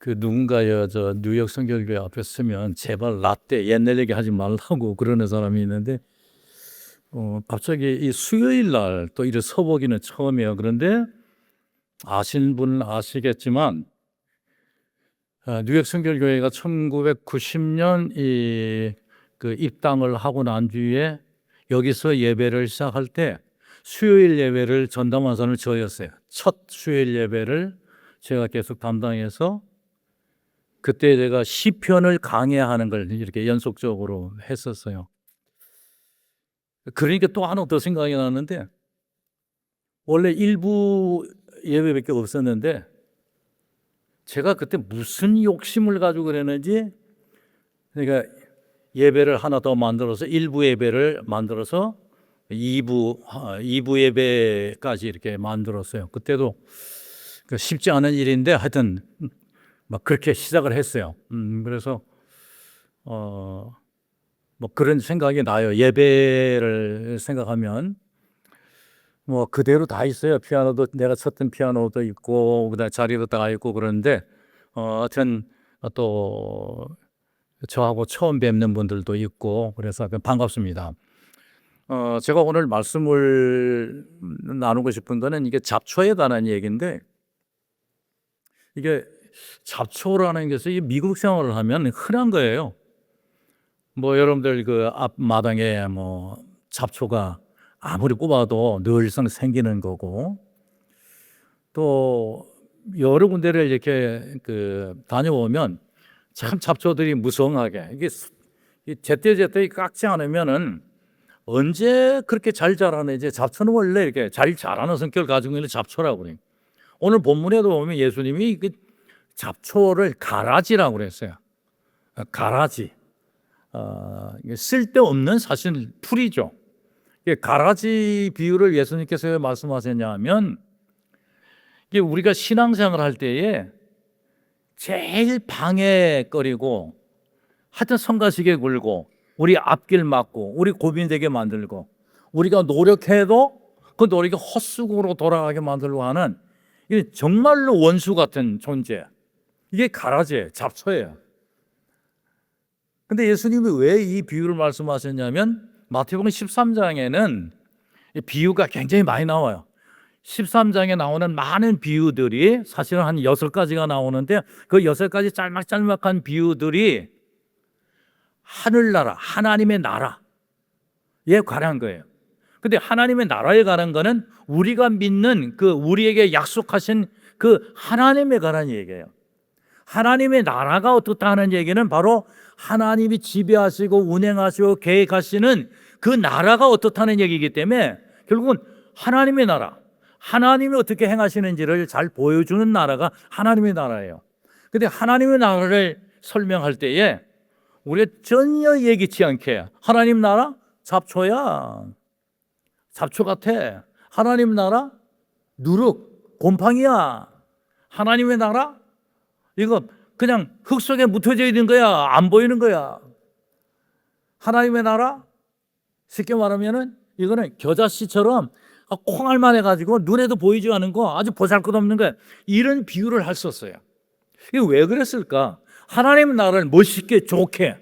누군가요, 저 뉴욕 성결교회 앞에 서면 제발 라떼 옛날 얘기 하지 말라고 그러는 사람이 있는데, 갑자기 이 수요일 날 또 이래 서보기는 처음이에요. 그런데 아시는 분은 아시겠지만, 뉴욕 성결교회가 1990년 입당을 하고 난 뒤에 여기서 예배를 시작할 때 수요일 예배를 전담한 사람은 저였어요. 첫 수요일 예배를 제가 계속 담당해서 그때 제가 시편을 강해하는 걸 이렇게 연속적으로 했었어요. 그러니까 또 하나 더 생각이 나는데, 원래 일부 예배밖에 없었는데 제가 그때 무슨 욕심을 가지고 그랬는지, 그러니까 예배를 하나 더 만들어서 일부 예배를 만들어서 2부 예배까지 이렇게 만들었어요. 그때도 쉽지 않은 일인데 하여튼 막 그렇게 시작을 했어요. 그래서 뭐 그런 생각이 나요. 예배를 생각하면 뭐 그대로 다 있어요. 피아노도 내가 쳤던 피아노도 있고 그다음에 자리도 다 있고 그런데 하여튼 또 저하고 처음 뵙는 분들도 있고 그래서 반갑습니다. 제가 오늘 말씀을 나누고 싶은 거는 이게 잡초에 관한 얘기인데, 이게 잡초라는 것이 이 미국 생활을 하면 흔한 거예요. 뭐 여러분들 그 앞마당에 뭐 잡초가 아무리 꼽아도 늘상 생기는 거고, 또 여러 군데를 이렇게 다녀오면 참 잡초들이 무성하게 이게 제때제때 깎지 않으면은 언제 그렇게 잘 자라는지. 잡초는 원래 이렇게 잘 자라는 성격을 가지고 있는 잡초라고 그래요. 오늘 본문에도 보면 예수님이 그 잡초를 가라지라고 그랬어요. 가라지. 쓸데없는 사실 풀이죠. 가라지 비유를 예수님께서 왜 말씀하셨냐면, 이게 우리가 신앙생활 할 때에 제일 방해거리고 하여튼 성가시게 굴고 우리 앞길 막고 우리 고민되게 만들고 우리가 노력해도 그 노력이 헛수고로 돌아가게 만들고 하는, 이게 정말로 원수 같은 존재, 이게 가라지예요. 잡초예요. 근데 예수님이 왜 이 비유를 말씀하셨냐면, 마태복음 13장에는 비유가 굉장히 많이 나와요. 13장에 나오는 많은 비유들이 사실은 한 6가지가 나오는데, 그 6가지 짤막짤막한 비유들이 하늘나라, 하나님의 나라에 관한 거예요. 근데 하나님의 나라에 관한 거는 우리가 믿는 우리에게 약속하신 하나님에 관한 얘기예요. 하나님의 나라가 어떻다 하는 얘기는 바로 하나님이 지배하시고 운행하시고 계획하시는 그 나라가 어떻다는 얘기이기 때문에, 결국은 하나님의 나라, 하나님이 어떻게 행하시는지를 잘 보여주는 나라가 하나님의 나라예요. 근데 하나님의 나라를 설명할 때에 우리가 전혀 예기치 않게 하나님 나라? 잡초야. 잡초 같아. 하나님 나라? 누룩, 곰팡이야. 하나님의 나라? 이거 그냥 흙 속에 묻혀져 있는 거야. 안 보이는 거야. 하나님의 나라? 쉽게 말하면은 이거는 겨자씨처럼 콩알만 해가지고 눈에도 보이지 않은 거, 아주 보잘것없는 거야. 이런 비유를 했었어요. 이게 왜 그랬을까? 하나님의 나라를 멋있게 좋게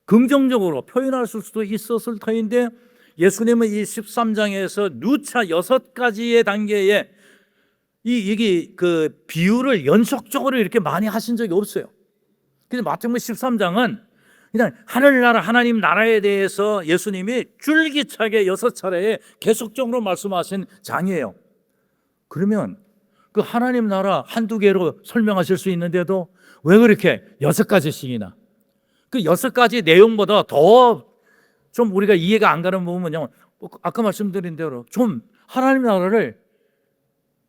긍정적으로 표현할 수도 있었을 터인데, 예수님은 이 13장에서 누차 6가지의 단계에 이게 비유를 연속적으로 이렇게 많이 하신 적이 없어요. 그래서 마태복음 13장은 그냥 하늘나라 하나님 나라에 대해서 예수님이 줄기차게 6차례에 계속적으로 말씀하신 장이에요. 그러면 그 하나님 나라 한두 개로 설명하실 수 있는데도 왜 그렇게 6가지씩이나, 그 6가지 내용보다 더 좀 우리가 이해가 안 가는 부분은요, 아까 말씀드린 대로 좀 하나님 나라를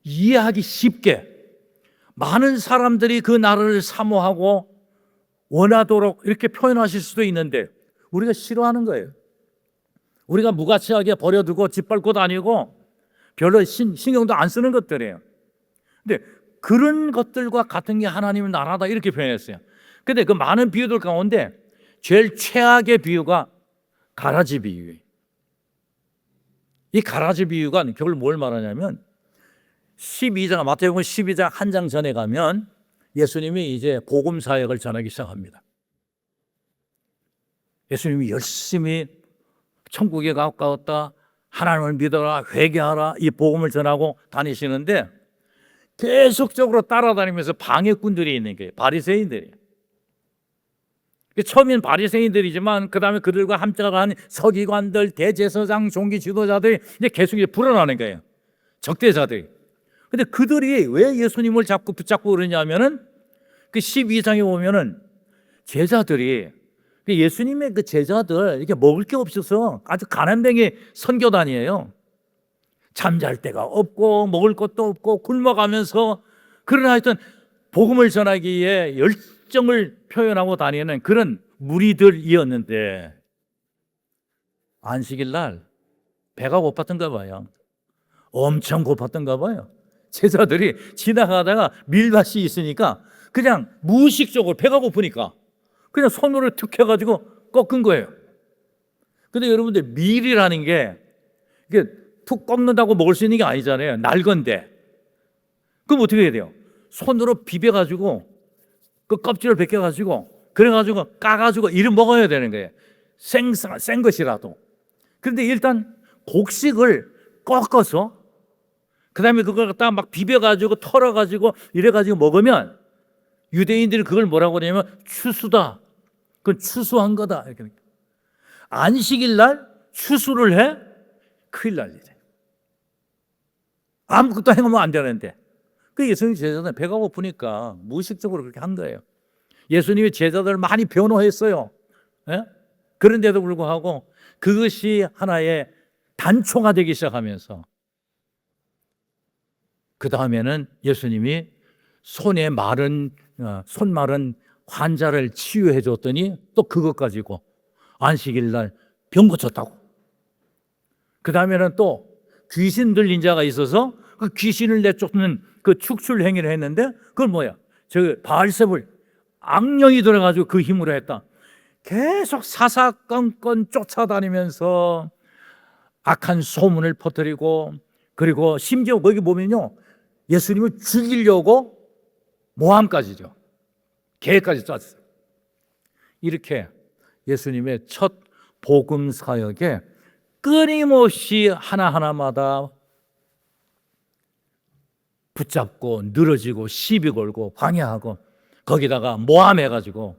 이해하기 쉽게 많은 사람들이 그 나라를 사모하고 원하도록 이렇게 표현하실 수도 있는데, 우리가 싫어하는 거예요. 우리가 무가치하게 버려두고 짓밟고 다니고 별로 신경도 안 쓰는 것들이에요. 근데 그런 것들과 같은 게 하나님의 나라다, 이렇게 표현했어요. 근데 그 많은 비유들 가운데 제일 최악의 비유가 가라지 비유예요. 이 가라지 비유가 결국 뭘 말하냐면, 12장, 마태복음 12장 한 장 전에 가면 예수님이 이제 복음 사역을 전하기 시작합니다. 예수님이 열심히 천국에 가까웠다, 하나님을 믿어라, 회개하라, 이 복음을 전하고 다니시는데 계속적으로 따라다니면서 방해꾼들이 있는 거예요. 바리새인들이. 처음엔 바리새인들이지만 그 다음에 그들과 함께한 서기관들, 대제사장, 종기 지도자들이 이제 계속 불어나는 거예요. 적대자들이. 근데 그들이 왜 예수님을 자꾸 붙잡고 그러냐면은 그 12장에 보면은 제자들이, 예수님의 그 제자들 이렇게 먹을 게 없어서 아주 가난뱅이 선교단이에요. 잠잘 데가 없고 먹을 것도 없고 굶어가면서, 그러나 하여튼 복음을 전하기에 열정을 표현하고 다니는 그런 무리들이었는데 안식일 날 배가 고팠던가 봐요. 엄청 고팠던가 봐요. 제자들이 지나가다가 밀밭이 있으니까 그냥 무의식적으로 배가 고프니까 그냥 손으로 툭 해가지고 꺾은 거예요. 근데 여러분들 밀이라는 게 이게 툭 꺾는다고 먹을 수 있는 게 아니잖아요. 날건데. 그럼 어떻게 해야 돼요? 손으로 비벼가지고 그 껍질을 벗겨가지고 그래가지고 까가지고 이를 먹어야 되는 거예요. 센 것이라도. 그런데 일단 곡식을 꺾어서 그 다음에 그걸 갖다가 막 비벼가지고 털어가지고 이래가지고 먹으면 유대인들이 그걸 뭐라고 그러냐면 추수다. 그건 추수한 거다. 이렇게. 안식일 날 추수를 해? 큰일 날 일이에요. 아무것도 행하면 안 되는데. 그 예수님 제자들 배가 고프니까 무의식적으로 그렇게 한 거예요. 예수님이 제자들을 많이 변호했어요. 예? 그런데도 불구하고 그것이 하나의 단초가 되기 시작하면서 그 다음에는 예수님이 손 마른 환자를 치유해 줬더니 또 그것 가지고 안식일 날 병 고쳤다고. 그 다음에는 또 귀신 들린 자가 있어서 그 귀신을 내쫓는 그 축출 행위를 했는데 그걸 뭐야? 저 바알세불 악령이 들어가지고 그 힘으로 했다. 계속 사사건건 쫓아다니면서 악한 소문을 퍼뜨리고, 그리고 심지어 거기 보면요, 예수님을 죽이려고 모함까지죠. 계획까지 짰어요. 이렇게 예수님의 첫 복음 사역에 끊임없이 하나하나마다 붙잡고 늘어지고 시비 걸고 방해하고, 거기다가 모함해가지고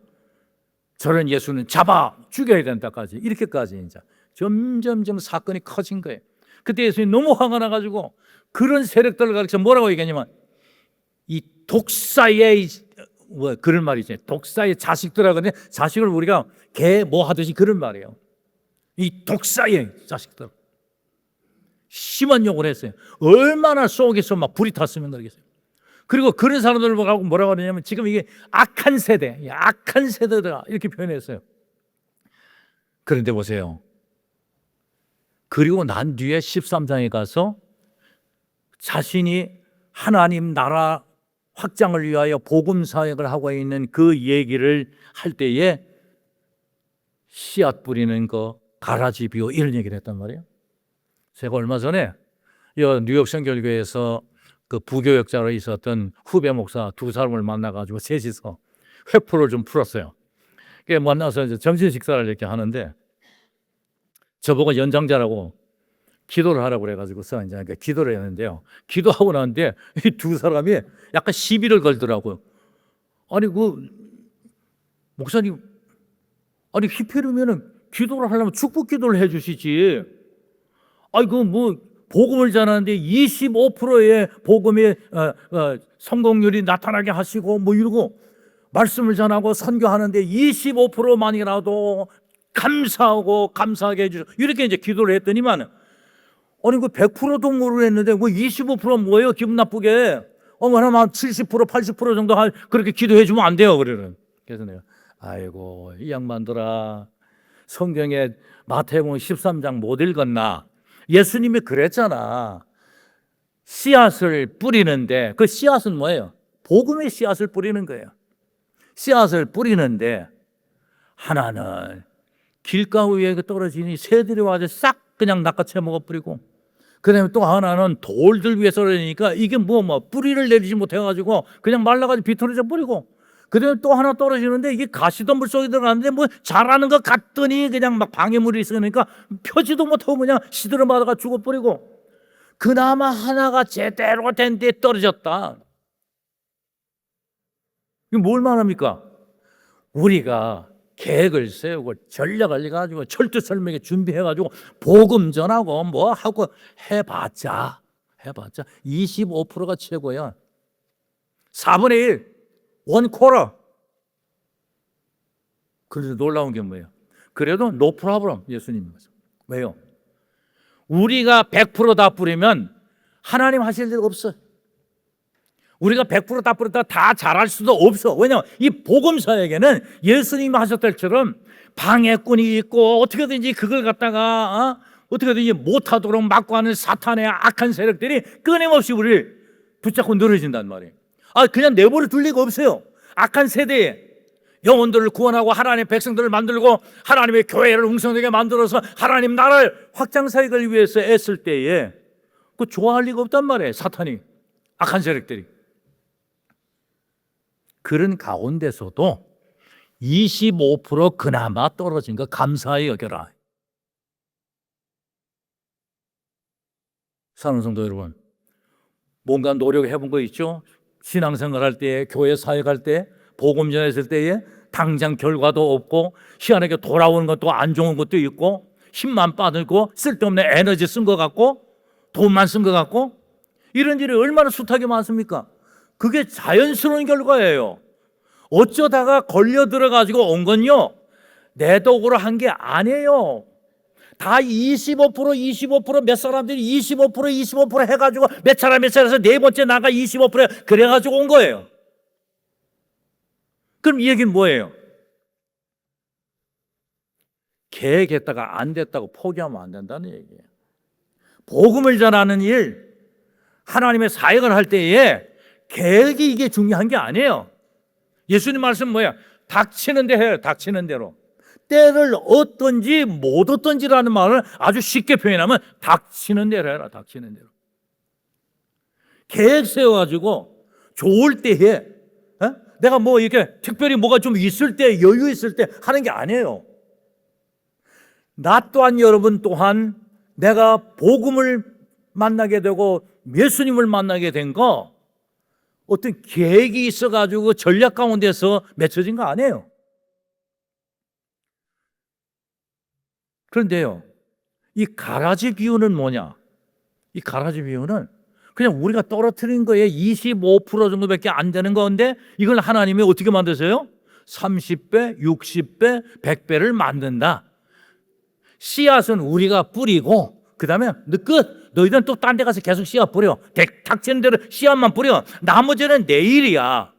저런 예수는 잡아 죽여야 된다까지, 이렇게까지 이제 점점점 사건이 커진 거예요. 그때 예수님이 너무 화가 나가지고 그런 세력들을 가르쳐 뭐라고 얘기하냐면, 이 독사의 그런 말이죠. 독사의 자식들하고, 근데 자식을 우리가 개 뭐 하듯이 그런 말이에요. 이 독사의 자식들. 심한 욕을 했어요. 얼마나 속에서 막 불이 탔으면 그러겠어요. 그리고 그런 사람들을 보고 뭐라고 하냐면, 지금 이게 악한 세대, 악한 세대다, 이렇게 표현했어요. 그런데 보세요. 그리고 난 뒤에 13장에 가서 자신이 하나님 나라 확장을 위하여 복음 사역을 하고 있는 그 얘기를 할 때에 씨앗 뿌리는 거, 가라지 비우, 이런 얘기를 했단 말이에요. 제가 얼마 전에 뉴욕 선결교회에서 그 부교역자로 있었던 후배 목사 두 사람을 만나가지고 셋이서 회포를 좀 풀었어요. 만나서 이제 점심 식사를 이렇게 하는데 저보고 연장자라고 기도를 하라고 그래가지고서 이제 기도를 했는데요. 기도하고 나는데 이 두 사람이 약간 시비를 걸더라고요. 아니 목사님, 아니 히페르면은 기도를 하려면 축복 기도를 해주시지. 아니 복음을 전하는데 25%의 복음의 성공률이 나타나게 하시고 이러고 말씀을 전하고 선교하는데 25%만이라도 감사하고 감사하게 해주시고, 이렇게 이제 기도를 했더니만, 아니 100%도 모르겠는데 25%는 뭐예요? 기분 나쁘게. 한 70% 80% 정도 그렇게 기도해 주면 안 돼요. 그래서 내가 아이고 이 양반들아, 성경에 마태복음 13장 못 읽었나? 예수님이 그랬잖아. 씨앗을 뿌리는데 그 씨앗은 뭐예요? 복음의 씨앗을 뿌리는 거예요. 씨앗을 뿌리는데 하나는 길가에 떨어지니 새들이 와서 싹 그냥 낚아채 먹어버리고, 그다음에 또 하나는 돌들 위에 썰으니까 이게 뿌리를 내리지 못해가지고 그냥 말라가지고 비틀어져 버리고, 그다음에 또 하나 떨어지는데 이게 가시덤불 속에 들어가는데 자라는 것 같더니 그냥 막 방해물이 있으니까 펴지도 못하고 그냥 시들어 맞아가 죽어버리고, 그나마 하나가 제대로 된 데 떨어졌다. 이게 뭘 말합니까? 우리가 계획을 세우고 전략을 가지고 철두철미하게 준비해가지고 복음 전하고 하고 해봤자 25%가 최고야. 4분의 1, 원 쿼터. 그래서 놀라운 게 뭐예요? 그래도 no problem, 예수님. 왜요? 우리가 100%다 뿌리면 하나님 하실 일 없어. 우리가 100%다 뿌렸다 다 잘할 수도 없어. 왜냐하면 이 복음사에게는 예수님이 하셨던 것처럼 방해꾼이 있고 어떻게든지 그걸 갖다가 어떻게든지 못하도록 막고 하는 사탄의 악한 세력들이 끊임없이 우리를 붙잡고 늘어진단 말이에요. 그냥 내버려 둘 리가 없어요. 악한 세대에 영혼들을 구원하고 하나님의 백성들을 만들고 하나님의 교회를 웅성되게 만들어서 하나님 나라를 확장 사역을 위해서 애쓸 때에 그 좋아할 리가 없단 말이에요. 사탄이, 악한 세력들이. 그런 가운데서도 25% 그나마 떨어진 거 감사히 여겨라. 사랑하는 성도 여러분, 뭔가 노력해 본 거 있죠? 신앙생활 할 때, 교회 사역할 때, 복음 전했을 때에 당장 결과도 없고 희한하게 돌아오는 것도 안 좋은 것도 있고 힘만 빠들고 쓸데없는 에너지 쓴 것 같고 돈만 쓴 것 같고 이런 일이 얼마나 숱하게 많습니까? 그게 자연스러운 결과예요. 어쩌다가 걸려 들어가지고 온 건요, 내 덕으로 한 게 아니에요. 다 25% 몇 사람들이 25% 해가지고 몇 차례에서 네 번째 나가 25% 그래가지고 온 거예요. 그럼 이 얘기는 뭐예요? 계획했다가 안 됐다고 포기하면 안 된다는 얘기예요. 복음을 전하는 일, 하나님의 사역을 할 때에 계획이 이게 중요한 게 아니에요. 예수님 말씀 뭐야? 닥치는 데 해요. 닥치는 대로. 때를 얻든지 못 얻든지라는 말을 아주 쉽게 표현하면 닥치는 대로 해라. 닥치는 대로. 계획 세워가지고 좋을 때 해. 내가 이렇게 특별히 뭐가 좀 있을 때, 여유 있을 때 하는 게 아니에요. 나 또한 여러분 또한 내가 복음을 만나게 되고 예수님을 만나게 된 거 어떤 계획이 있어가지고 전략 가운데서 맺혀진 거 아니에요. 그런데요, 이 가라지 비유는 뭐냐? 이 가라지 비유는 그냥 우리가 떨어뜨린 거에 25% 정도밖에 안 되는 건데 이걸 하나님이 어떻게 만드세요? 30배, 60배, 100배를 만든다. 씨앗은 우리가 뿌리고 그 다음에 끝. 너희들은 또 딴 데 가서 계속 씨앗 뿌려. 닥치는 대로 씨앗만 뿌려. 나머지는 내 일이야.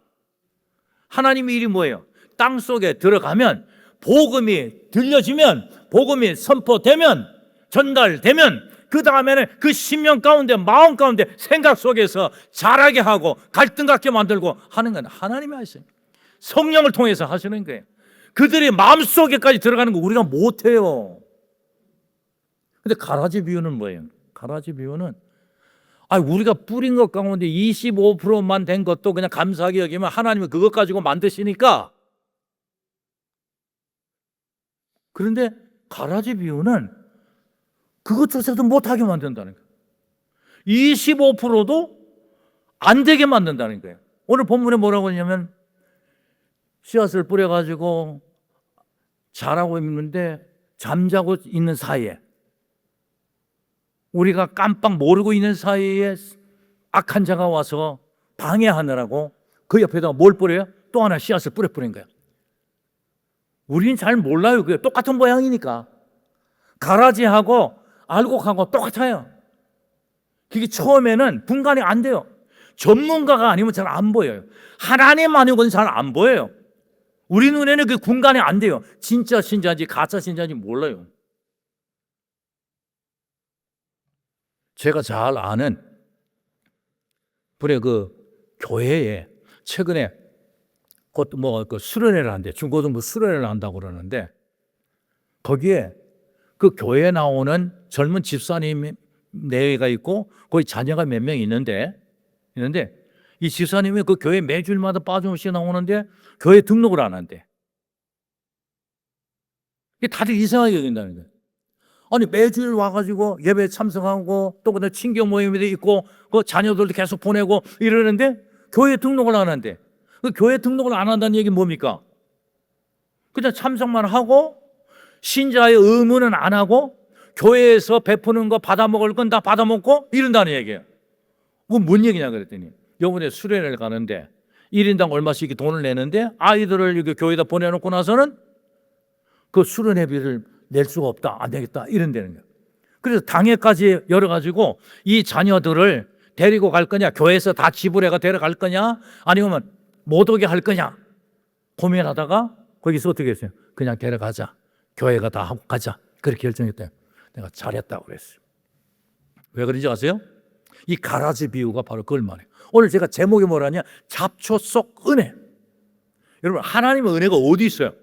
하나님의 일이 뭐예요? 땅 속에 들어가면 복음이 들려지면 복음이 선포되면 전달되면 그 다음에는 그 심령 가운데 마음 가운데 생각 속에서 자라게 하고 갈등 갖게 만들고 하는 건 하나님이 하시는 거예요. 성령을 통해서 하시는 거예요. 그들이 마음속에까지 들어가는 거 우리가 못해요. 근데 가라지 비유는 뭐예요? 가라지 비유는 우리가 뿌린 것 가운데 25%만 된 것도 그냥 감사하게 여기면 하나님이 그것 가지고 만드시니까. 그런데 가라지 비유는 그것조차도 못하게 만든다는 거예요. 25%도 안 되게 만든다는 거예요. 오늘 본문에 뭐라고 하냐면 씨앗을 뿌려가지고 자라고 있는데 잠자고 있는 사이에 우리가 깜빡 모르고 있는 사이에 악한 자가 와서 방해하느라고 그 옆에다가 뭘 뿌려요? 또 하나 씨앗을 뿌려버린 거예요. 우리는 잘 몰라요. 그게 똑같은 모양이니까. 가라지하고 알곡하고 똑같아요. 그게 처음에는 분간이 안 돼요. 전문가가 아니면 잘 안 보여요. 하나님 아니고는 잘 안 보여요. 우리 눈에는 그 분간이 안 돼요. 진짜 신자인지 가짜 신자인지 몰라요. 제가 잘 아는 그 교회에 최근에 그 수련회를 한대. 중고등부 수련회를 한다고 그러는데 거기에 그 교회에 나오는 젊은 집사님 내외가 있고 거기 자녀가 몇 명 있는데 이 집사님이 그 교회 매주일마다 빠짐없이 나오는데 교회 등록을 안 한대. 다들 이상하게 여긴다는 거예요. 아니 매주일 와가지고 예배 참석하고 또 그다음 친교 모임에도 있고 그 자녀들도 계속 보내고 이러는데 교회 등록을 안 한대. 그 교회 등록을 안 한다는 얘기는 뭡니까? 그냥 참석만 하고 신자의 의무는 안 하고 교회에서 베푸는 거 받아먹을 건 다 받아먹고 이런다는 얘기예요. 뭔 얘기냐 그랬더니 요번에 수련회를 가는데 1인당 얼마씩 돈을 내는데 아이들을 이렇게 교회에다 보내놓고 나서는 그 수련회비를 낼 수가 없다, 안 되겠다 이런다는 거예요. 그래서 당회까지 열어가지고 이 자녀들을 데리고 갈 거냐, 교회에서 다 지불해가 데려갈 거냐, 아니면 못 오게 할 거냐 고민하다가 거기서 어떻게 했어요? 그냥 데려가자, 교회가 다 하고 가자, 그렇게 결정했대요. 내가 잘했다고 그랬어요. 왜 그런지 아세요? 이 가라지 비유가 바로 그걸 말해요. 오늘 제가 제목이 뭐라냐? 잡초 속 은혜. 여러분, 하나님의 은혜가 어디 있어요?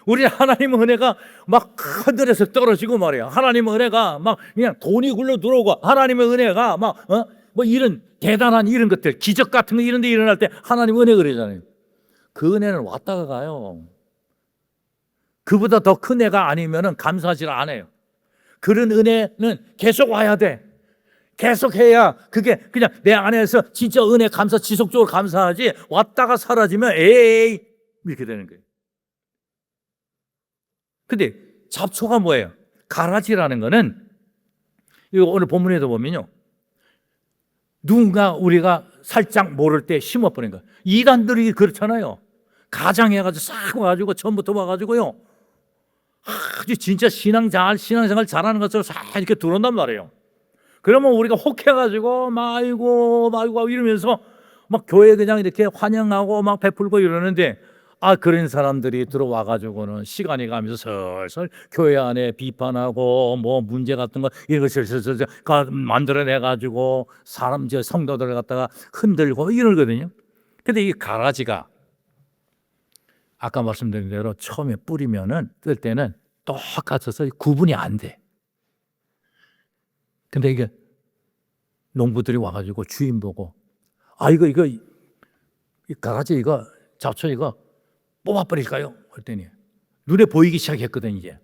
우리 하나님의 은혜가 막 하늘에서 떨어지고 말이야. 하나님의 은혜가 막 그냥 돈이 굴러 들어오고, 하나님의 은혜가 막 뭐 이런 대단한 이런 것들, 기적 같은 거 이런 데 일어날 때 하나님의 은혜 그러잖아요. 그 은혜는 왔다가 가요. 그보다 더 큰 애가 아니면은 감사하지 않아요. 그런 은혜는 계속 와야 돼. 계속 해야 그게 그냥 내 안에서 진짜 은혜 감사, 지속적으로 감사하지, 왔다가 사라지면 에이 이렇게 되는 거예요. 근데 잡초가 뭐예요? 가라지라는 거는 이거 오늘 본문에도 보면요, 누군가 우리가 살짝 모를 때 심어버린 거예요. 이단들이 그렇잖아요. 가장해가지고 싹 와가지고 처음부터 와가지고요, 아주 진짜 신앙생활 잘하는 것처럼 싹 이렇게 들어온단 말이에요. 그러면 우리가 혹해가지고 막 아이고 이러면서 막 교회 그냥 이렇게 환영하고 막 베풀고 이러는데, 그런 사람들이 들어와가지고는 시간이 가면서 슬슬 교회 안에 비판하고 뭐 문제 같은 거 이런 것을 만들어내가지고 사람, 성도들 갖다가 흔들고 이러거든요. 근데 이 가라지가 아까 말씀드린 대로 처음에 뿌리면은 뜰 때는 똑같아서 구분이 안 돼. 근데 이게 농부들이 와가지고 주인 보고, 이거 이 가라지 이거 잡초 이거 뽑아버릴까요? 그랬더니 눈에 보이기 시작했거든. 이제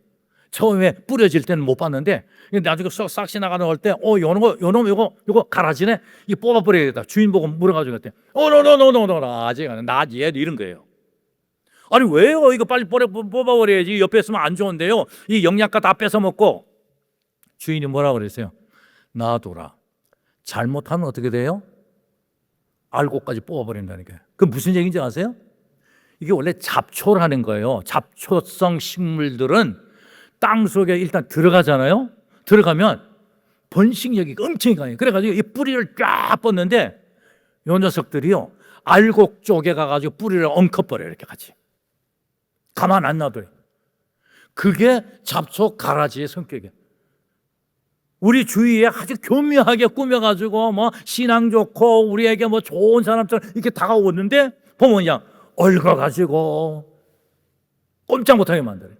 처음에 뿌려질 때는 못 봤는데 나중에 싹 지나가는 때 요놈 요거 가라지네, 이거 뽑아버려야겠다. 주인 보고 물어가지고 그때 노노노노노 아직 나지 이런 거예요. 아니 왜요? 이거 빨리 뽑아버려야지. 옆에 있으면 안 좋은데요. 이 영양가 다 뺏어 먹고. 주인이 뭐라 그랬어요? 놔둬라. 잘못하면 어떻게 돼요? 알고까지 뽑아버린다니까요. 그 무슨 얘기인지 아세요? 이게 원래 잡초라는 거예요. 잡초성 식물들은 땅 속에 일단 들어가잖아요. 들어가면 번식력이 엄청 강해요. 그래가지고 이 뿌리를 쫙 뻗는데 이 녀석들이요, 알곡 쪽에 가가지고 뿌리를 엉켜버려요. 이렇게 같이 가만 안 놔둬요. 그게 잡초 가라지의 성격이에요. 우리 주위에 아주 교묘하게 꾸며가지고 뭐 신앙 좋고 우리에게 뭐 좋은 사람처럼 이렇게 다가오는데 보면 그냥 얽어가지고 꼼짝 못하게 만들어요.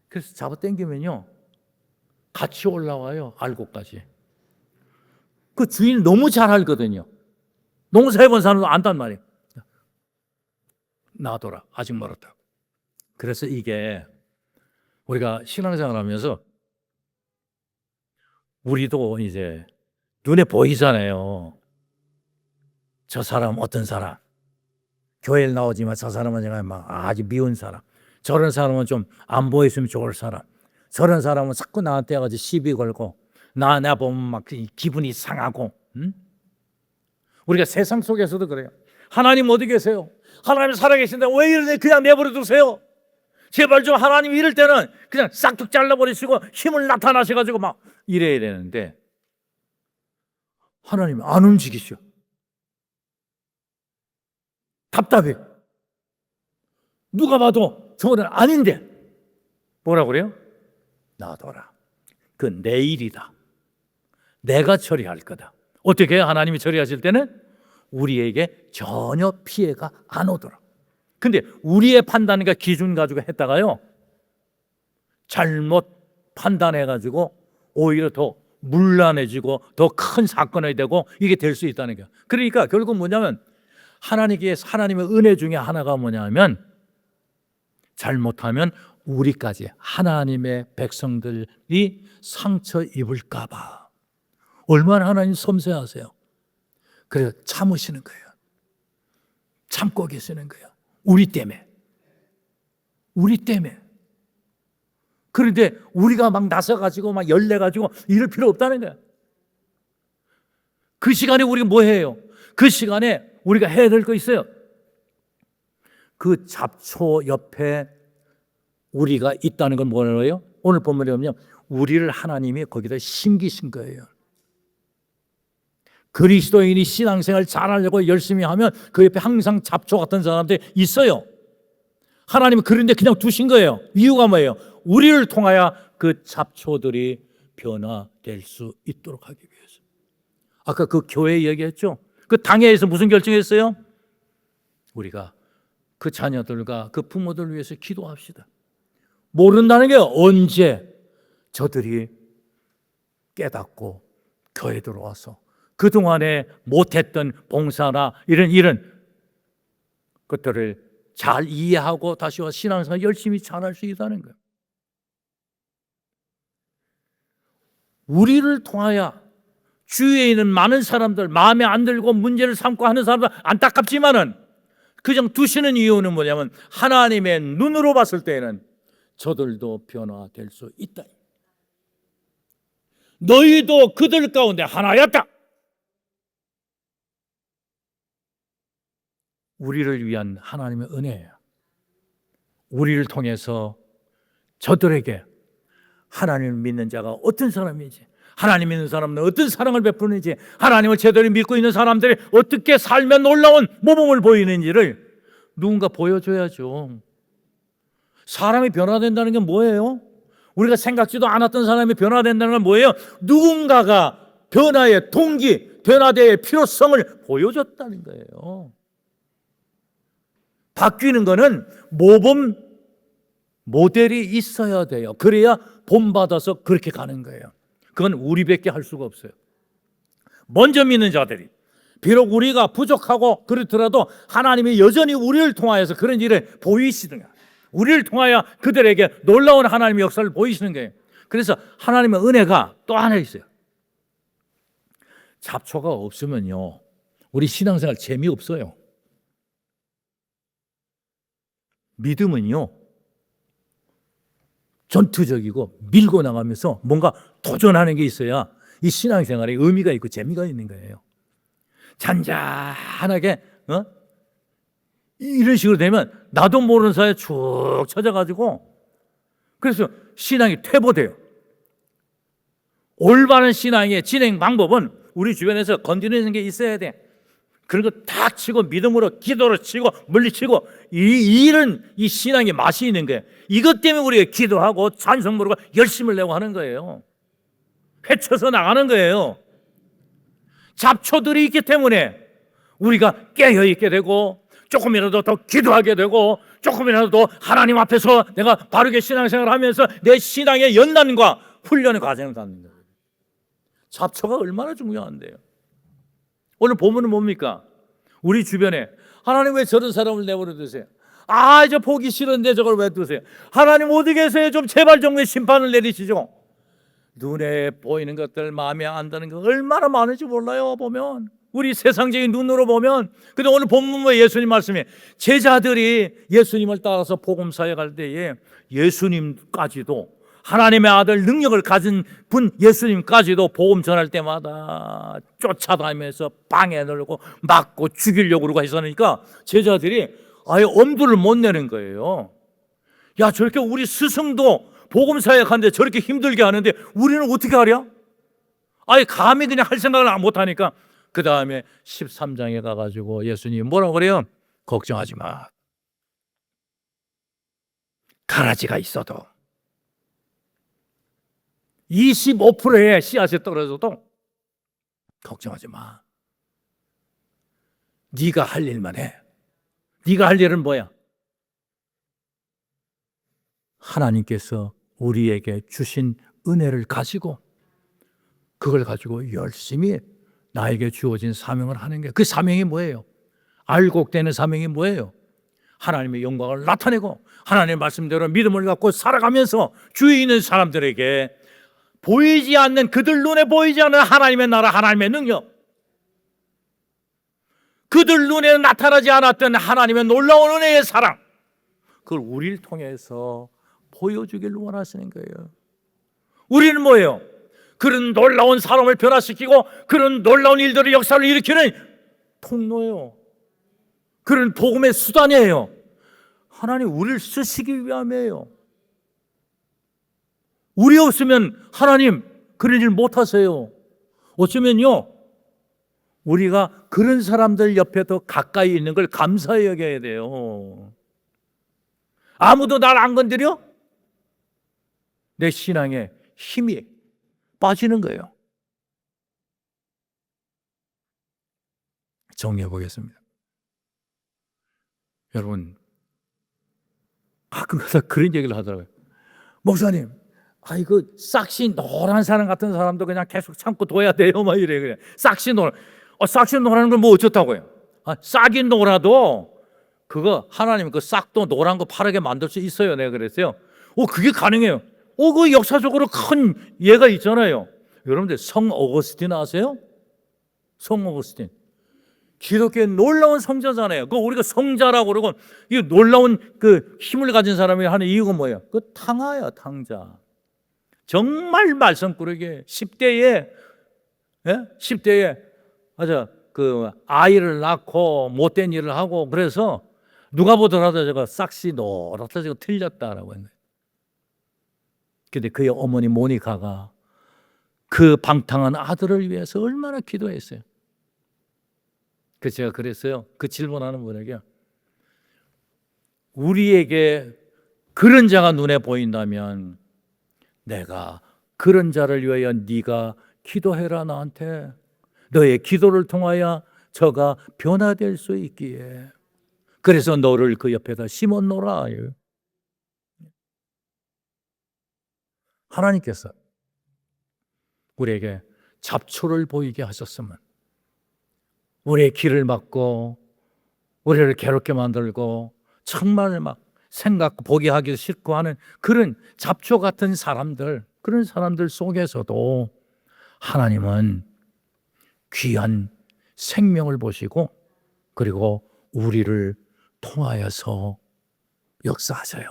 그래서 잡아당기면요 같이 올라와요. 알고까지. 그 주인 너무 잘 알거든요. 농사해본 사람도 안단 말이에요. 놔둬라, 아직 멀었다. 그래서 이게 우리가 신앙생활 하면서 우리도 이제 눈에 보이잖아요. 저 사람 어떤 사람, 교회에 나오지만 저 사람은 제가 막 아주 미운 사람, 저런 사람은 좀 안 보였으면 좋을 사람, 저런 사람은 자꾸 나한테 가지고 시비 걸고 나 보면 막 기분이 상하고. 우리가 세상 속에서도 그래요. 하나님 어디 계세요? 하나님 살아계신데 왜 이러네? 그냥 내버려 두세요. 제발 좀 하나님 이럴 때는 그냥 싹둑 잘라버리시고 힘을 나타나셔가지고 막 이래야 되는데 하나님 안 움직이셔. 답답해. 누가 봐도 저거는 아닌데 뭐라 그래요? 놔둬라. 그 내 일이다. 내가 처리할 거다. 어떻게 해요? 하나님이 처리하실 때는 우리에게 전혀 피해가 안 오도록. 근데 우리의 판단과 기준 가지고 했다가요 잘못 판단해가지고 오히려 더 문란해지고 더 큰 사건이 되고 이게 될 수 있다는 거예요. 그러니까 결국 뭐냐면 하나님의 은혜 중에 하나가 뭐냐면 잘못하면 우리까지 하나님의 백성들이 상처 입을까 봐 얼마나 하나님 섬세하세요. 그래서 참으시는 거예요. 참고 계시는 거예요. 우리 때문에. 그런데 우리가 막 나서가지고 막 열내가지고 이럴 필요 없다는 거예요. 그 시간에 우리가 뭐 해요? 그 시간에 우리가 해야 될 거 있어요. 그 잡초 옆에 우리가 있다는 건 뭐예요? 오늘 본문에 보면 우리를 하나님이 거기다 심기신 거예요. 그리스도인이 신앙생활 잘하려고 열심히 하면 그 옆에 항상 잡초 같은 사람들이 있어요. 하나님은 그런데 그냥 두신 거예요. 이유가 뭐예요? 우리를 통하여 그 잡초들이 변화될 수 있도록 하기 위해서. 아까 그 교회 얘기했죠? 그 당회에서 무슨 결정했어요? 우리가 그 자녀들과 그 부모들을 위해서 기도합시다. 모른다는 게 언제 저들이 깨닫고 교회 들어와서 그동안에 못했던 봉사나 이런 것들을 잘 이해하고 다시 와서 신앙생활 열심히 잘할 수 있다는 거예요. 우리를 통하여 주위에 있는 많은 사람들, 마음에 안 들고 문제를 삼고 하는 사람들 안타깝지만은 그냥 두시는 이유는 뭐냐면 하나님의 눈으로 봤을 때에는 저들도 변화될 수 있다. 너희도 그들 가운데 하나였다. 우리를 위한 하나님의 은혜예요. 우리를 통해서 저들에게 하나님을 믿는 자가 어떤 사람인지, 하나님 믿는 사람은 어떤 사랑을 베푸는지, 하나님을 제대로 믿고 있는 사람들이 어떻게 살면 놀라운 모범을 보이는지를 누군가 보여줘야죠. 사람이 변화된다는 게 뭐예요? 우리가 생각지도 않았던 사람이 변화된다는 건 뭐예요? 누군가가 변화의 동기, 변화의 필요성을 보여줬다는 거예요. 바뀌는 거는 모범 모델이 있어야 돼요. 그래야 본받아서 그렇게 가는 거예요. 그건 우리밖에 할 수가 없어요. 먼저 믿는 자들이 비록 우리가 부족하고 그렇더라도 하나님이 여전히 우리를 통하여서 그런 일을 보이시든가 우리를 통하여 그들에게 놀라운 하나님의 역사를 보이시는 거예요. 그래서 하나님의 은혜가 또 하나 있어요. 잡초가 없으면요 우리 신앙생활 재미없어요. 믿음은요 전투적이고 밀고 나가면서 뭔가 도전하는 게 있어야 이 신앙생활에 의미가 있고 재미가 있는 거예요. 잔잔하게 이런 식으로 되면 나도 모르는 사이에 쭉 쳐져가지고 그래서 신앙이 퇴보돼요. 올바른 신앙의 진행 방법은 우리 주변에서 건드리는 게 있어야 돼. 그런 거 탁 치고 믿음으로 기도로 치고 물리치고 이 신앙의 맛이 있는 거예요. 이것 때문에 우리가 기도하고 찬송 부르고 열심을 내고 하는 거예요. 헤쳐서 나가는 거예요. 잡초들이 있기 때문에 우리가 깨어있게 되고 조금이라도 더 기도하게 되고 조금이라도 더 하나님 앞에서 내가 바르게 신앙생활을 하면서 내 신앙의 연단과 훈련의 과정을 갖는 거예요. 잡초가 얼마나 중요한데요. 오늘 본문은 뭡니까? 우리 주변에 하나님 왜 저런 사람을 내버려 두세요? 저 보기 싫은데 저걸 왜 두세요? 하나님 어디 계세요? 좀 제발 좀 심판을 내리시죠. 눈에 보이는 것들 마음에 안 드는 거 얼마나 많은지 몰라요. 보면 우리 세상적인 눈으로 보면. 근데 오늘 본문의 예수님 말씀에 제자들이 예수님을 따라서 복음 사역할 때에 예수님까지도 하나님의 아들 능력을 가진 분 예수님까지도 복음 전할 때마다 쫓아다니면서 방해 놀고 막고 죽이려고 그러고 했으니까 제자들이 아예 엄두를 못 내는 거예요. 야 저렇게 우리 스승도 복음 사역하는데 저렇게 힘들게 하는데 우리는 어떻게 하랴? 아예 감히 그냥 할 생각을 못 하니까 그 다음에 13장에 가가지고 예수님이 뭐라고 그래요? 걱정하지 마. 가라지가 있어도 25%의 씨앗이 떨어져도 걱정하지 마. 네가 할 일만 해. 네가 할 일은 뭐야? 하나님께서 우리에게 주신 은혜를 가지고 그걸 가지고 열심히 나에게 주어진 사명을 하는 게, 그 사명이 뭐예요? 알곡되는 사명이 뭐예요? 하나님의 영광을 나타내고 하나님의 말씀대로 믿음을 갖고 살아가면서 주위에 있는 사람들에게 보이지 않는, 그들 눈에 보이지 않는 하나님의 나라, 하나님의 능력, 그들 눈에 나타나지 않았던 하나님의 놀라운 은혜의 사랑, 그걸 우리를 통해서 보여주길 원하시는 거예요. 우리는 뭐예요? 그런 놀라운 사람을 변화시키고 그런 놀라운 일들의 역사를 일으키는 통로예요. 그런 복음의 수단이에요. 하나님 우리를 쓰시기 위함이에요. 우리 없으면 하나님 그런 일 못하세요. 어쩌면요, 우리가 그런 사람들 옆에 더 가까이 있는 걸 감사히 여겨야 돼요. 아무도 날 안 건드려? 내 신앙에 힘이 빠지는 거예요. 정리해 보겠습니다. 여러분, 가끔가다 그런 얘기를 하더라고요. 목사님, 아이고 싹시 노란 사람 같은 사람도 그냥 계속 참고 둬야 돼요, 막 이래. 그래. 싹시 노란, 싹시 노라는 건 뭐 어쩌다고요? 싹이 노라도 그거 하나님 그 싹도 노란 거 파랗게 만들 수 있어요. 내가 그랬어요. 그게 가능해요. 그 역사적으로 큰 예가 있잖아요. 여러분들 성 어거스틴 아세요? 성 어거스틴. 기독교의 놀라운 성자잖아요. 그 우리가 성자라고 그러고, 이 놀라운 그 힘을 가진 사람이 하는 이유가 뭐예요? 그 탕아야, 탕자. 정말 말썽꾸러기 10대에, 예? 10대에 아주 그 아이를 낳고 못된 일을 하고, 그래서 누가 보더라도 제가 싹시 노랗다, 제가 틀렸다라고 했는데, 근데 그의 어머니 모니카가 그 방탕한 아들을 위해서 얼마나 기도했어요. 그 제가 그랬어요. 그 질문하는 분에게, 우리에게 그런 자가 눈에 보인다면 내가 그런 자를 위하여 네가 기도해라. 나한테 너의 기도를 통하여 저가 변화될 수 있기에, 그래서 너를 그 옆에다 심어놓으라. 하나님께서 우리에게 잡초를 보이게 하셨으면, 우리의 길을 막고 우리를 괴롭게 만들고 정말 막 생각 보게 하기 싫고 하는 그런 잡초 같은 사람들, 그런 사람들 속에서도 하나님은 귀한 생명을 보시고 그리고 우리를 통하여서 역사하세요.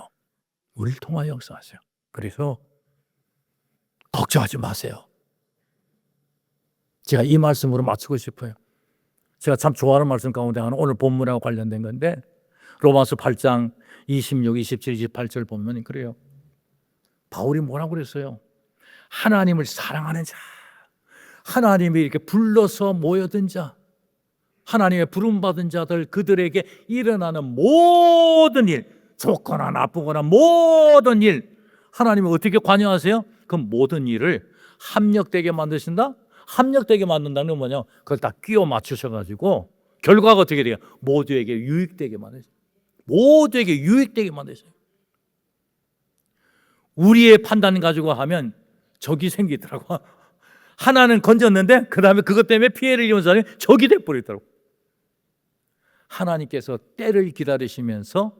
우리를 통하여 역사하세요. 그래서 걱정하지 마세요. 제가 이 말씀으로 마치고 싶어요. 제가 참 좋아하는 말씀 가운데 하나, 오늘 본문하고 관련된 건데, 로마서 8장 26, 27, 28절 보면 그래요. 바울이 뭐라고 그랬어요? 하나님을 사랑하는 자, 하나님이 이렇게 불러서 모여든 자, 하나님의 부름받은 자들, 그들에게 일어나는 모든 일, 좋거나 나쁘거나 모든 일, 하나님이 어떻게 관여하세요? 그 모든 일을 합력되게 만드신다? 합력되게 만든다는 건 뭐냐? 그걸 다 끼워 맞추셔가지고 결과가 어떻게 돼요? 모두에게 유익되게 만드세요. 모두에게 유익되게 만드세요. 우리의 판단 가지고 하면 적이 생기더라고. 하나는 건졌는데 그 다음에 그것 때문에 피해를 입은 사람이 적이 돼버리더라고. 하나님께서 때를 기다리시면서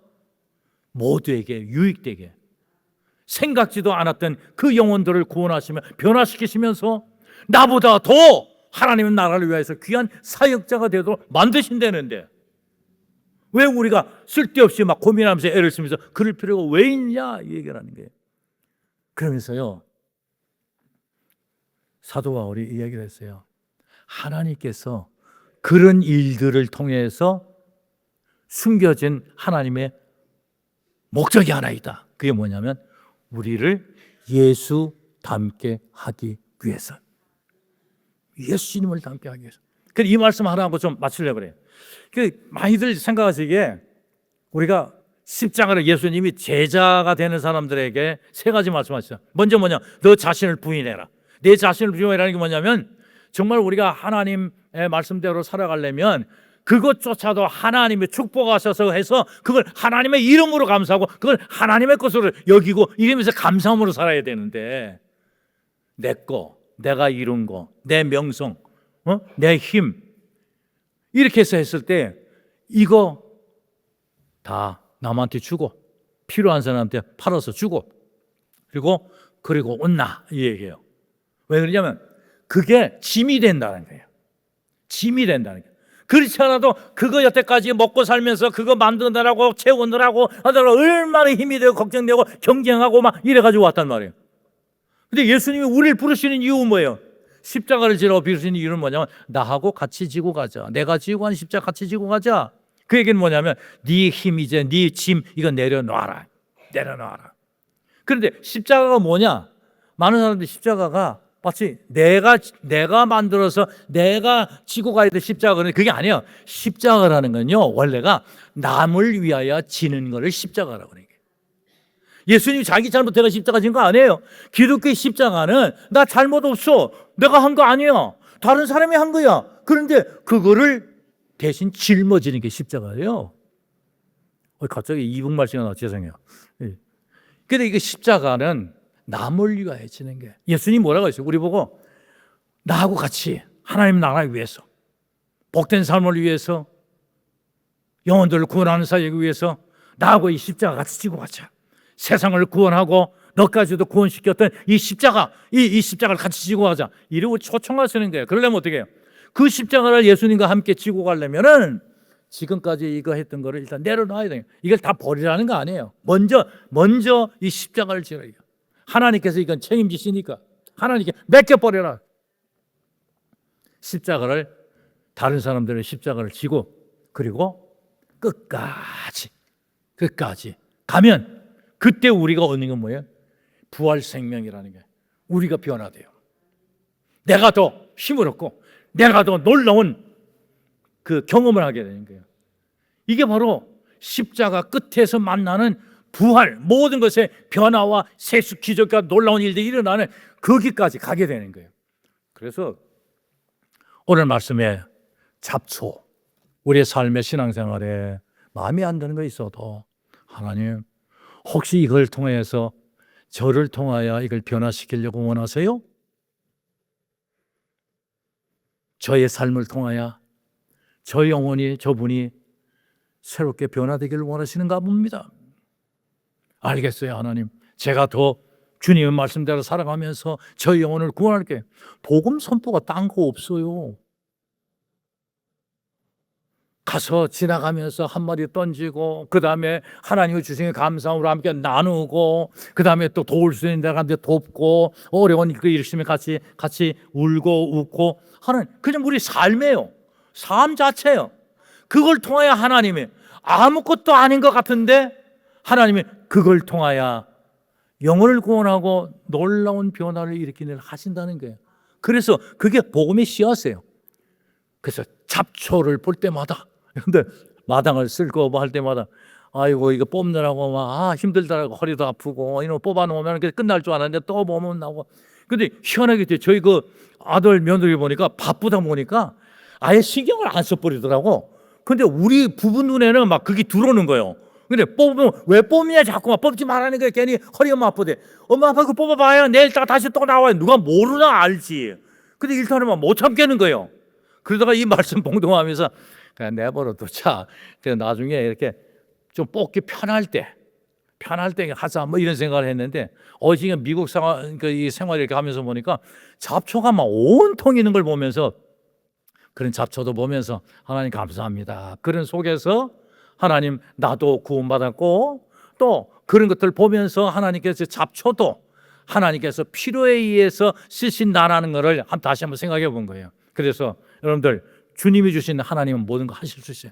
모두에게 유익되게, 생각지도 않았던 그 영혼들을 구원하시며 변화시키시면서 나보다 더 하나님의 나라를 위해서 귀한 사역자가 되도록 만드신다는데, 왜 우리가 쓸데없이 막 고민하면서 애를 쓰면서 그럴 필요가 왜 있냐, 이 얘기를 하는 거예요. 그러면서요, 사도 바울이 이 얘기를 했어요. 하나님께서 그런 일들을 통해서 숨겨진 하나님의 목적이 하나 있다. 그게 뭐냐면 우리를 예수 닮게 하기 위해서, 예수님을 닮게 하기 위해서. 그래서 이 말씀 하나 하고 좀 마치려고 그래요. 많이들 생각하시기에 우리가 십자가를, 예수님이 제자가 되는 사람들에게 세 가지 말씀하시죠. 먼저 뭐냐? 너 자신을 부인해라. 내 자신을 부인해라는 게 뭐냐면, 정말 우리가 하나님의 말씀대로 살아가려면 그것조차도 하나님의 축복하셔서 해서 그걸 하나님의 이름으로 감사하고 그걸 하나님의 것으로 여기고 이러면서 감사함으로 살아야 되는데, 내 거, 내가 이룬 거, 내 명성, 내 힘, 이렇게 해서 했을 때 이거 다 남한테 주고 필요한 사람한테 팔아서 주고 그리고 온나 이 얘기예요. 왜 그러냐면 그게 짐이 된다는 거예요. 짐이 된다는 거예요. 그렇지 않아도 그거 여태까지 먹고 살면서 그거 만드느라고 채우느라고 하다가 얼마나 힘이 되고 걱정되고 경쟁하고 막 이래가지고 왔단 말이에요. 근데 예수님이 우리를 부르시는 이유는 뭐예요? 십자가를 지라고 부르시는 이유는 뭐냐면 나하고 같이 지고 가자. 내가 지고 간 십자가 같이 지고 가자. 그 얘기는 뭐냐면 네 힘 이제 네 짐 이거 내려놔라. 내려놔라. 그런데 십자가가 뭐냐? 많은 사람들이 십자가가 마치 내가 만들어서 내가 지고 가야 될 십자가는 그게 아니에요. 십자가라는 건요 원래가 남을 위하여 지는 것을 십자가라고 그래요. 예수님이 자기 잘못해서 십자가 진 거 아니에요. 기독교의 십자가는 나 잘못 없어. 내가 한 거 아니야. 다른 사람이 한 거야. 그런데 그거를 대신 짊어지는 게 십자가예요. 갑자기 이북말씨가 나 죄송해요. 근데 이게 십자가는 남을 위하여 지는 게 예수님 뭐라고 했어요? 우리 보고 나하고 같이 하나님 나라를 위해서 복된 삶을 위해서 영혼들을 구원하는 사역을 위해서 나하고 이 십자가 같이 지고 가자. 세상을 구원하고 너까지도 구원시켰던 이 십자가 이 십자가를 같이 지고 가자. 이러고 초청하시는 거예요. 그러려면 어떻게 해요? 그 십자가를 예수님과 함께 지고 가려면은 지금까지 이거 했던 거를 일단 내려놔야 돼요. 이걸 다 버리라는 거 아니에요. 먼저 이 십자가를 지어야 돼요. 하나님께서 이건 책임지시니까 하나님께 맡겨버려라. 십자가를 다른 사람들의 십자가를 지고 그리고 끝까지 가면 그때 우리가 얻는 건 뭐예요? 부활 생명이라는 게 우리가 변화돼요. 내가 더 힘을 얻고 내가 더 놀라운 그 경험을 하게 되는 거예요. 이게 바로 십자가 끝에서 만나는 부활, 모든 것의 변화와 세수, 기적과 놀라운 일들이 일어나는 거기까지 가게 되는 거예요. 그래서 오늘 말씀에 잡초, 우리의 삶의 신앙생활에 마음에 안 드는 거 있어도 하나님 혹시 이걸 통해서 저를 통하여 이걸 변화시키려고 원하세요? 저의 삶을 통하여 저 영혼이 저분이 새롭게 변화되기를 원하시는가 봅니다. 알겠어요 하나님. 제가 더 주님의 말씀대로 살아가면서 저 영혼을 구원할게요. 복음 선포가 딴 거 없어요. 가서 지나가면서 한마디 던지고 그 다음에 하나님의 주신 감사함으로 함께 나누고 그 다음에 또 도울 수 있는 데가 돕고 어려운 일 있으면 같이 울고 웃고 하는 그냥 우리 삶이에요. 삶 자체예요. 그걸 통하여 하나님이 아무것도 아닌 것 같은데 하나님이 그걸 통하여 영혼을 구원하고 놀라운 변화를 일으키는 일을 하신다는 거예요. 그래서 그게 복음의 씨앗이에요. 그래서 잡초를 볼 때마다 근데 마당을 쓸고 뭐 할 때마다 아이고 이거 뽑느라고 막 힘들더라고 허리도 아프고 이거 뽑아놓으면 끝날 줄 알았는데 또 보면 나오고 근데 희한하게 저희 그 아들 며느리 보니까 바쁘다 보니까 아예 신경을 안 써버리더라고. 근데 우리 부부 눈에는 막 그게 들어오는 거예요. 근데 뽑으면 왜 뽑냐 자꾸 막 뽑지 말라는 거야. 괜히 허리가 아프대. 엄마 아빠 그거 뽑아봐요. 내일 다시 또 나와요. 누가 모르나 알지. 근데 일단은 못 참겠는 거예요. 그러다가 이 말씀 봉동하면서 그냥 내버려도 자. 그래서 나중에 이렇게 좀 뽑기 편할 때 하자 뭐 이런 생각을 했는데 지금 미국 이 생활 이렇게 하면서 보니까 잡초가 막 온통 있는 걸 보면서 그런 잡초도 보면서 하나님 감사합니다. 그런 속에서 하나님 나도 구원받았고 또 그런 것들 보면서 하나님께서 잡초도 하나님께서 필요에 의해서 쓰신다라는 것을 다시 한번 생각해 본 거예요. 그래서 여러분들 주님이 주신 하나님은 모든 거 하실 수 있어요.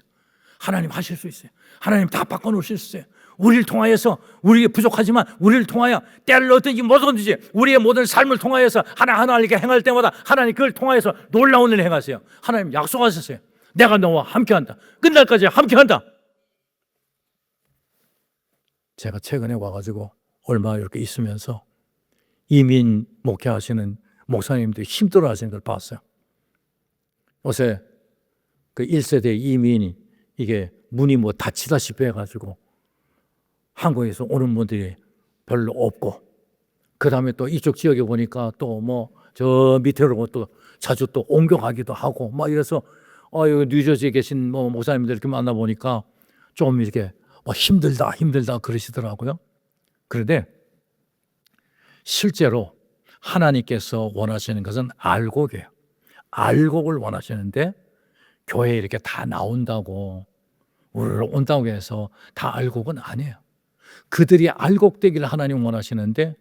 하나님 하실 수 있어요. 하나님 다 바꿔놓으실 수 있어요. 우리를 통하여서 우리에게 부족하지만 우리를 통하여 때를 얻든지 뭐든지 우리의 모든 삶을 통하여서 하나하나 이렇게 행할 때마다 하나님 그걸 통하여서 놀라운 일을 행하세요. 하나님 약속하셨어요. 내가 너와 함께한다. 끝날까지 함께한다. 제가 최근에 와가지고 얼마 이렇게 있으면서 이민 목회하시는 목사님들이 힘들어하시는 걸 봤어요. 요새 그 1세대 이민이 이게 문이 뭐 닫히다시피 해가지고 한국에서 오는 분들이 별로 없고 그 다음에 또 이쪽 지역에 보니까 또 뭐 저 밑으로 또 자주 또 옮겨가기도 하고 막 이래서 여기 뉴저지에 계신 뭐 목사님들 이렇게 만나 보니까 좀 이렇게 힘들다 그러시더라고요. 그런데 실제로 하나님께서 원하시는 것은 알곡이에요. 알곡을 원하시는데 교회에 이렇게 다 나온다고 우리를 온다고 해서 다 알곡은 아니에요. 그들이 알곡되기를 하나님 원하시는데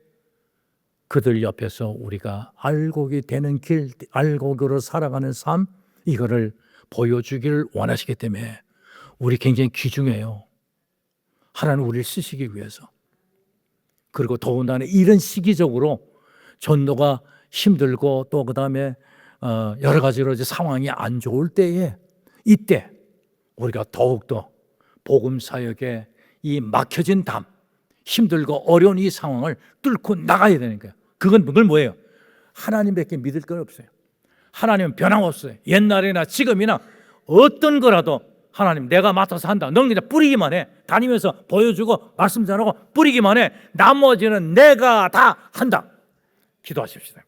그들 옆에서 우리가 알곡이 되는 길, 알곡으로 살아가는 삶, 이거를 보여주기를 원하시기 때문에 우리 굉장히 귀중해요. 하나님 우리를 쓰시기 위해서. 그리고 더군다나 이런 시기적으로 전도가 힘들고 또 그다음에 여러 가지로 이제 상황이 안 좋을 때에 이때 우리가 더욱더 복음 사역에 이 막혀진 담, 힘들고 어려운 이 상황을 뚫고 나가야 되는 거예요. 그걸 뭐예요? 하나님밖에 믿을 건 없어요. 하나님은 변함없어요. 옛날이나 지금이나 어떤 거라도 하나님 내가 맡아서 한다. 너는 그냥 뿌리기만 해. 다니면서 보여주고 말씀 전하고 뿌리기만 해. 나머지는 내가 다 한다. 기도하십시다.